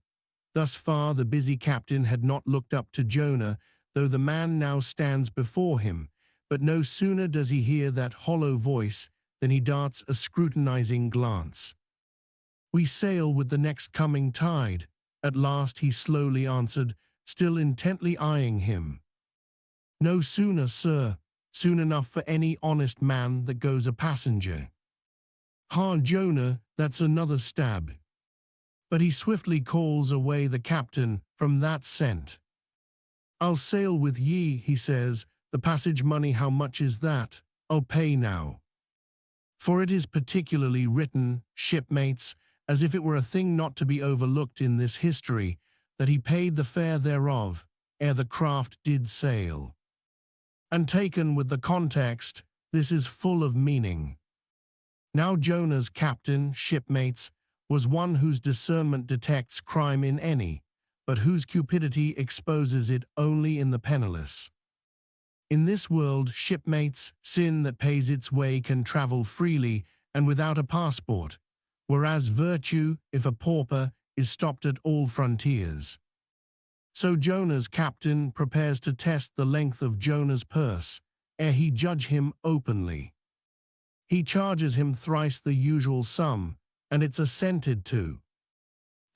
Thus far the busy captain had not looked up to Jonah, though the man now stands before him, but no sooner does he hear that hollow voice than he darts a scrutinizing glance. "We sail with the next coming tide," at last he slowly answered, still intently eyeing him. "No sooner, sir, soon enough for any honest man that goes a passenger." "Ha, Jonah, that's another stab." But he swiftly calls away the captain from that scent. "I'll sail with ye," he says. "The passage money, how much is that? I'll pay now." For it is particularly written, shipmates, as if it were a thing not to be overlooked in this history, that he paid the fare thereof, ere the craft did sail. And taken with the context, this is full of meaning. Now Jonah's captain, shipmates, was one whose discernment detects crime in any, but whose cupidity exposes it only in the penniless. In this world, shipmates, sin that pays its way can travel freely and without a passport, whereas virtue, if a pauper, is stopped at all frontiers. So Jonah's captain prepares to test the length of Jonah's purse, ere he judge him openly. He charges him thrice the usual sum, and it's assented to.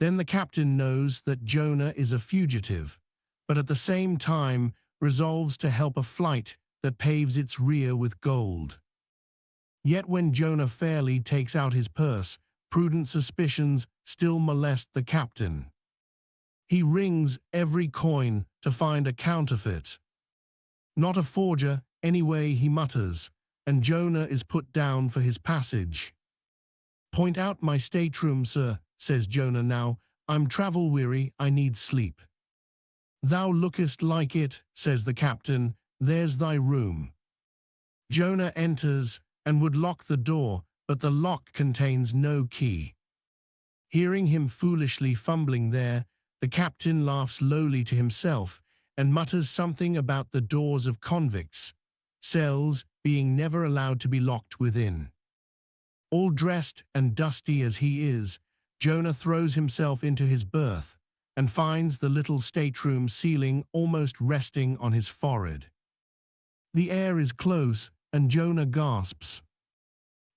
Then the captain knows that Jonah is a fugitive, but at the same time resolves to help a flight that paves its rear with gold. Yet when Jonah fairly takes out his purse, prudent suspicions still molest the captain. He rings every coin to find a counterfeit. Not a forger, anyway, he mutters, and Jonah is put down for his passage. "Point out my stateroom, sir," says Jonah now. "I'm travel-weary, I need sleep." "Thou lookest like it," says the captain. "There's thy room." Jonah enters and would lock the door, but the lock contains no key. Hearing him foolishly fumbling there, the captain laughs lowly to himself and mutters something about the doors of convicts' cells being never allowed to be locked within. All dressed and dusty as he is, Jonah throws himself into his berth and finds the little stateroom ceiling almost resting on his forehead. The air is close, and Jonah gasps.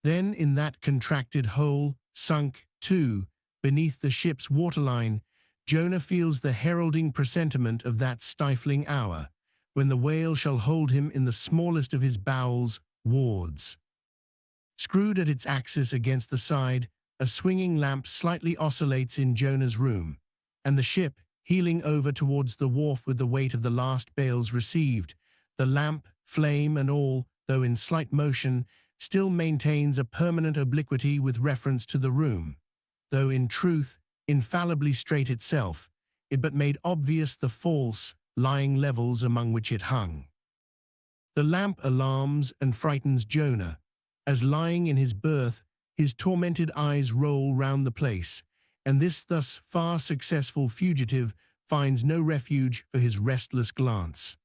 Then in that contracted hole, sunk, too, beneath the ship's waterline, Jonah feels the heralding presentiment of that stifling hour, when the whale shall hold him in the smallest of his bowels, wards. Screwed at its axis against the side, a swinging lamp slightly oscillates in Jonah's room, and the ship, heeling over towards the wharf with the weight of the last bales received, the lamp, flame and all, though in slight motion, still maintains a permanent obliquity with reference to the room, though in truth, infallibly straight itself, it but made obvious the false, lying levels among which it hung. The lamp alarms and frightens Jonah, as lying in his berth, his tormented eyes roll round the place, and this thus far successful fugitive finds no refuge for his restless glance.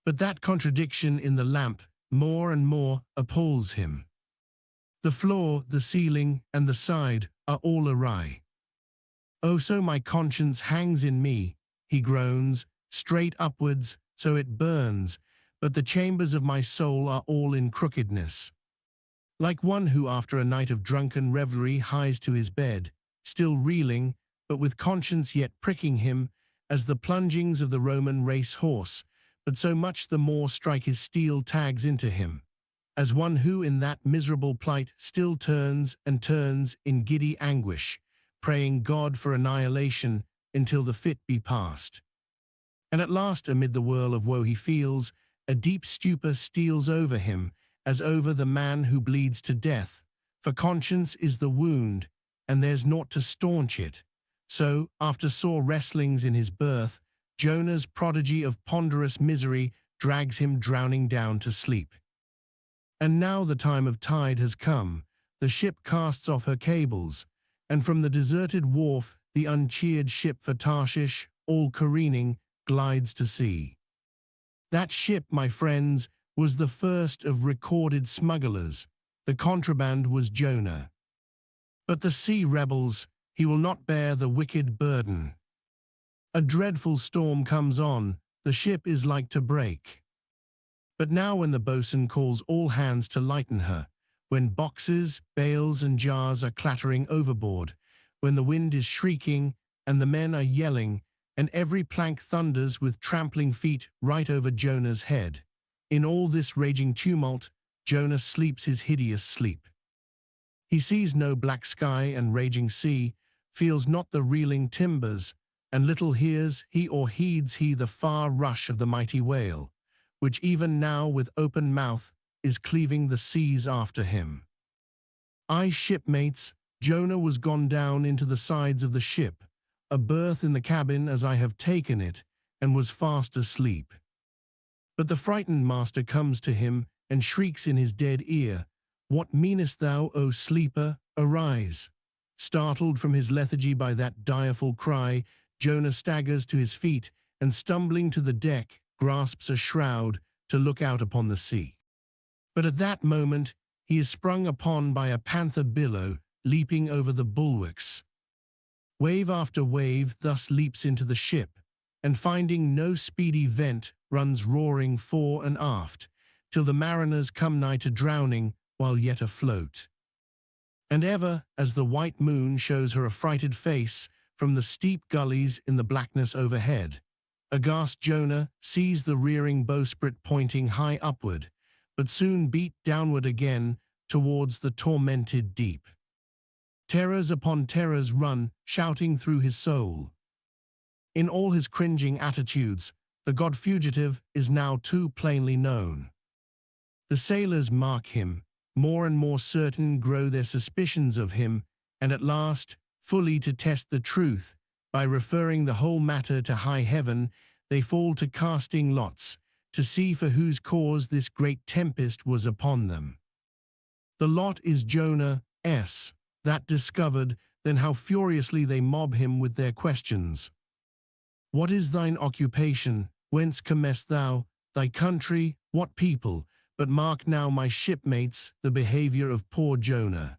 But that contradiction in the lamp more and more appalls him. The floor, the ceiling, and the side are all awry. "Oh, so my conscience hangs in me," he groans, "straight upwards, so it burns, but the chambers of my soul are all in crookedness." Like one who after a night of drunken revelry hies to his bed, still reeling, but with conscience yet pricking him, as the plungings of the Roman race horse, but so much the more strike his steel tags into him, as one who in that miserable plight still turns and turns in giddy anguish, praying God for annihilation until the fit be past. And at last, amid the whirl of woe he feels, a deep stupor steals over him, as over the man who bleeds to death, for conscience is the wound, and there's naught to staunch it. So, after sore wrestlings in his berth, Jonah's prodigy of ponderous misery drags him drowning down to sleep. And now the time of tide has come, the ship casts off her cables, and from the deserted wharf the uncheered ship for Tarshish, all careening, glides to sea. That ship, my friends, was the first of recorded smugglers. The contraband was Jonah. But the sea rebels, he will not bear the wicked burden. A dreadful storm comes on, the ship is like to break. But now when the boatswain calls all hands to lighten her, when boxes, bales and jars are clattering overboard, when the wind is shrieking and the men are yelling, and every plank thunders with trampling feet right over Jonah's head, in all this raging tumult, Jonah sleeps his hideous sleep. He sees no black sky and raging sea, feels not the reeling timbers, and little hears he or heeds he the far rush of the mighty whale, which even now with open mouth is cleaving the seas after him. Aye, shipmates, Jonah was gone down into the sides of the ship, a berth in the cabin as I have taken it, and was fast asleep. But the frightened master comes to him and shrieks in his dead ear, "What meanest thou, O sleeper? Arise!" Startled from his lethargy by that direful cry, Jonah staggers to his feet and, stumbling to the deck, grasps a shroud, to look out upon the sea. But at that moment he is sprung upon by a panther billow leaping over the bulwarks. Wave after wave thus leaps into the ship, and finding no speedy vent runs roaring fore and aft, till the mariners come nigh to drowning while yet afloat. And ever as the white moon shows her affrighted face from the steep gullies in the blackness overhead, aghast Jonah sees the rearing bowsprit pointing high upward, but soon beat downward again towards the tormented deep. Terrors upon terrors run shouting through his soul. In all his cringing attitudes, the god-fugitive is now too plainly known. The sailors mark him, more and more certain grow their suspicions of him, and at last, fully to test the truth, by referring the whole matter to high heaven, they fall to casting lots, to see for whose cause this great tempest was upon them. The lot is Jonah's. That discovered, then how furiously they mob him with their questions. What is thine occupation? Whence comest thou? Thy country? What people? But mark now, my shipmates, the behavior of poor Jonah.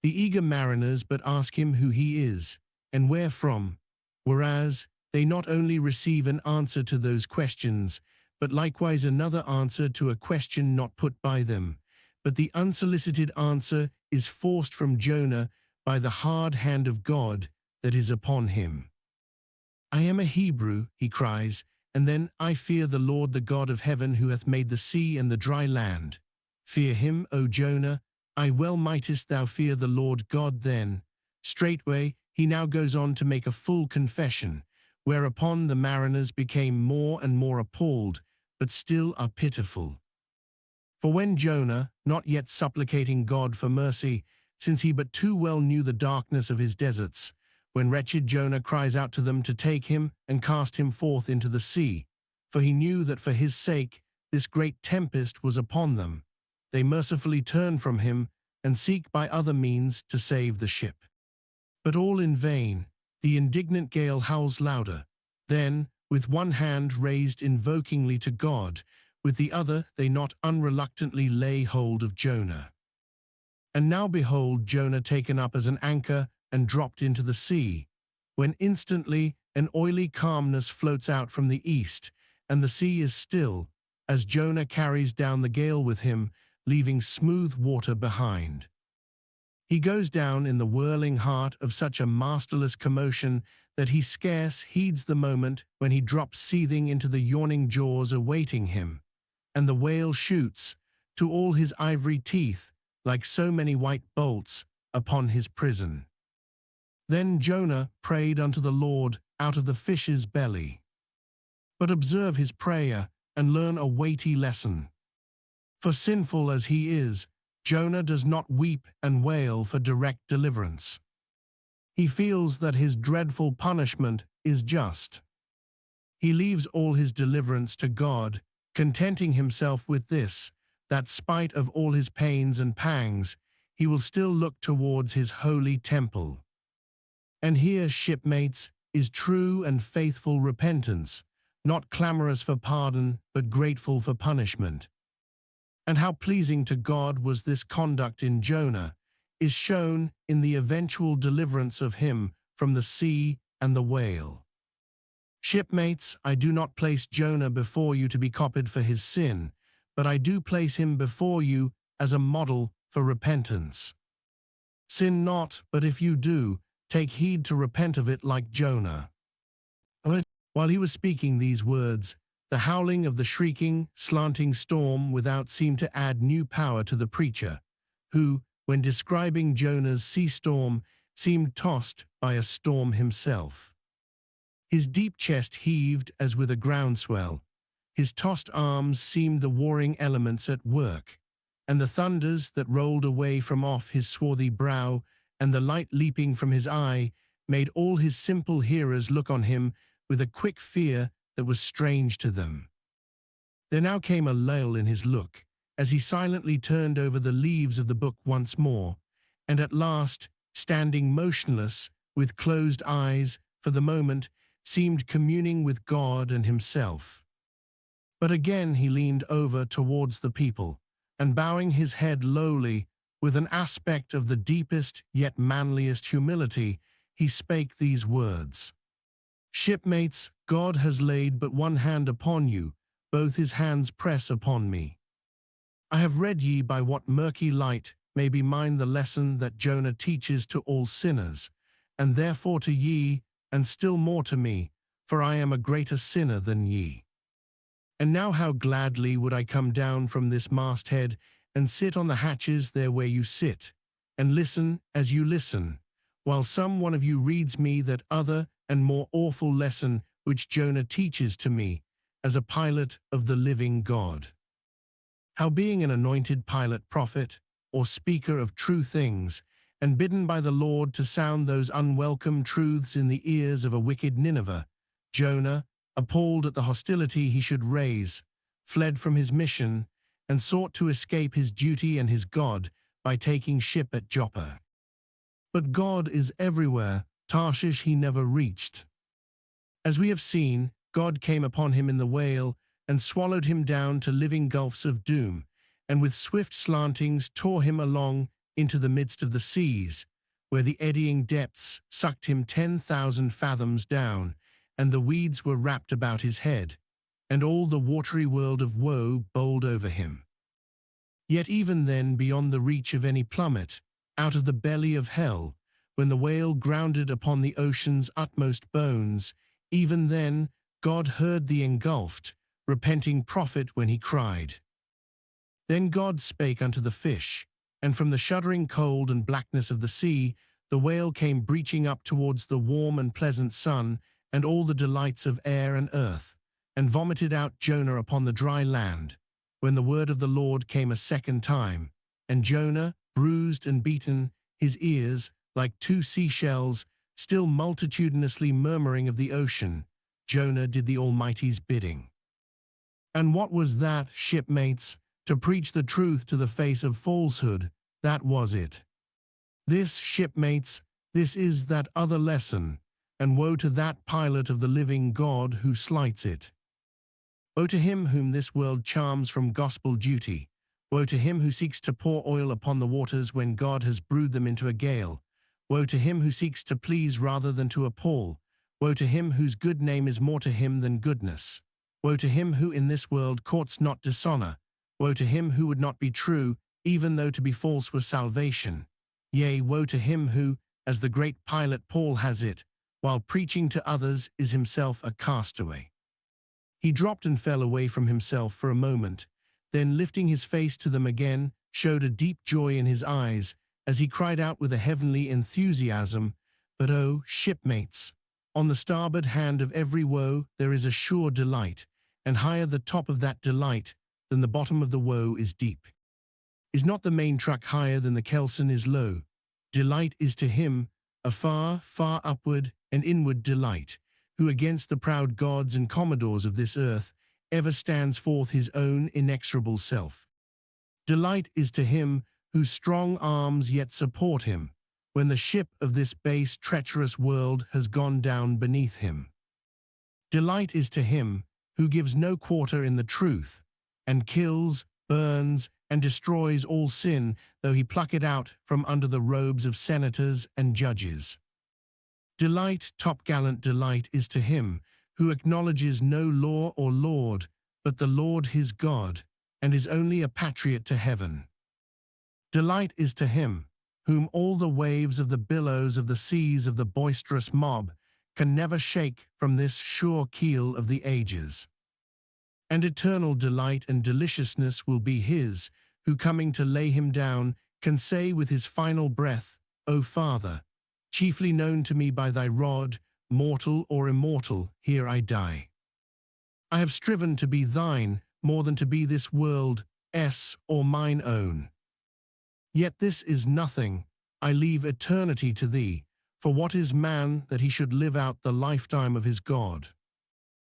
The eager mariners but ask him who he is, and where from, whereas they not only receive an answer to those questions, but likewise another answer to a question not put by them. But the unsolicited answer is forced from Jonah by the hard hand of God that is upon him. I am a Hebrew, he cries, and then, I fear the Lord the God of heaven who hath made the sea and the dry land. Fear him, O Jonah, I well mightest thou fear the Lord God then. Straightway he now goes on to make a full confession, whereupon the mariners became more and more appalled, but still are pitiful. For when Jonah, not yet supplicating God for mercy, since he but too well knew the darkness of his deserts, when wretched Jonah cries out to them to take him and cast him forth into the sea, for he knew that for his sake this great tempest was upon them, they mercifully turn from him and seek by other means to save the ship. But all in vain, the indignant gale howls louder. Then, with one hand raised invokingly to God, with the other they not unreluctantly lay hold of Jonah. And now behold Jonah taken up as an anchor and dropped into the sea, when instantly an oily calmness floats out from the east, and the sea is still, as Jonah carries down the gale with him, leaving smooth water behind. He goes down in the whirling heart of such a masterless commotion that he scarce heeds the moment when he drops seething into the yawning jaws awaiting him, and the whale shoots, to all his ivory teeth, like so many white bolts, upon his prison. Then Jonah prayed unto the Lord out of the fish's belly. But observe his prayer, and learn a weighty lesson. For sinful as he is, Jonah does not weep and wail for direct deliverance. He feels that his dreadful punishment is just. He leaves all his deliverance to God, contenting himself with this, that spite of all his pains and pangs, he will still look towards his holy temple. And here, shipmates, is true and faithful repentance, not clamorous for pardon, but grateful for punishment. And how pleasing to God was this conduct in Jonah, is shown in the eventual deliverance of him from the sea and the whale. Shipmates, I do not place Jonah before you to be copied for his sin, but I do place him before you as a model for repentance. Sin not, but if you do, take heed to repent of it like Jonah. While he was speaking these words, the howling of the shrieking, slanting storm without seemed to add new power to the preacher, who, when describing Jonah's sea storm, seemed tossed by a storm himself. His deep chest heaved as with a groundswell, his tossed arms seemed the warring elements at work, and the thunders that rolled away from off his swarthy brow and the light leaping from his eye made all his simple hearers look on him with a quick fear that was strange to them. There now came a lull in his look, as he silently turned over the leaves of the book once more, and at last, standing motionless, with closed eyes, for the moment, seemed communing with God and himself. But again he leaned over towards the people, and bowing his head lowly, with an aspect of the deepest yet manliest humility, he spake these words: "Shipmates, God has laid but one hand upon you, both his hands press upon me. I have read ye by what murky light may be mine the lesson that Jonah teaches to all sinners, and therefore to ye, and still more to me, for I am a greater sinner than ye. And now how gladly would I come down from this masthead, and sit on the hatches there where you sit, and listen as you listen, while some one of you reads me that other and more awful lesson which Jonah teaches to me, as a pilot of the living God. How being an anointed pilot prophet, or speaker of true things, and bidden by the Lord to sound those unwelcome truths in the ears of a wicked Nineveh, Jonah, appalled at the hostility he should raise, fled from his mission, and sought to escape his duty and his God by taking ship at Joppa. But God is everywhere, Tarshish he never reached. As we have seen, God came upon him in the whale, and swallowed him down to living gulfs of doom, and with swift slantings tore him along into the midst of the seas, where the eddying depths sucked him 10,000 fathoms down, and the weeds were wrapped about his head, and all the watery world of woe bowled over him. Yet even then, beyond the reach of any plummet, out of the belly of hell, when the whale grounded upon the ocean's utmost bones, even then God heard the engulfed, repenting prophet when he cried. Then God spake unto the fish, and from the shuddering cold and blackness of the sea, the whale came breaching up towards the warm and pleasant sun, and all the delights of air and earth, and vomited out Jonah upon the dry land, when the word of the Lord came a second time, and Jonah, bruised and beaten, his ears, like two seashells, still multitudinously murmuring of the ocean, Jonah did the Almighty's bidding. And what was that, shipmates? To preach the truth to the face of falsehood, that was it. This, shipmates, this is that other lesson, and woe to that pilot of the living God who slights it. Woe to him whom this world charms from gospel duty. Woe to him who seeks to pour oil upon the waters when God has brewed them into a gale. Woe to him who seeks to please rather than to appall. Woe to him whose good name is more to him than goodness. Woe to him who in this world courts not dishonor. Woe to him who would not be true, even though to be false was salvation. Yea, woe to him who, as the great pilot Paul has it, while preaching to others is himself a castaway. He dropped and fell away from himself for a moment, then lifting his face to them again, showed a deep joy in his eyes, as he cried out with a heavenly enthusiasm, "But oh, shipmates, on the starboard hand of every woe there is a sure delight, and higher the top of that delight than the bottom of the woe is deep. Is not the main truck higher than the kelson is low? Delight is to him a far, far upward and inward delight, who against the proud gods and commodores of this earth ever stands forth his own inexorable self. Delight is to him whose strong arms yet support him, when the ship of this base, treacherous world has gone down beneath him. Delight is to him who gives no quarter in the truth, and kills, burns, and destroys all sin, though he pluck it out from under the robes of senators and judges. Delight, topgallant delight, is to him who acknowledges no law or lord, but the Lord his God, and is only a patriot to heaven. Delight is to him whom all the waves of the billows of the seas of the boisterous mob can never shake from this sure keel of the ages. And eternal delight and deliciousness will be his, who coming to lay him down can say with his final breath, O Father, chiefly known to me by thy rod, mortal or immortal, here I die. I have striven to be thine more than to be this world's or mine own. Yet this is nothing, I leave eternity to thee, for what is man that he should live out the lifetime of his God?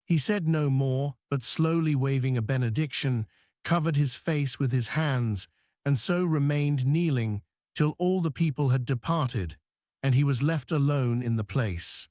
He said no more, but slowly waving a benediction, covered his face with his hands, and so remained kneeling till all the people had departed, and he was left alone in the place.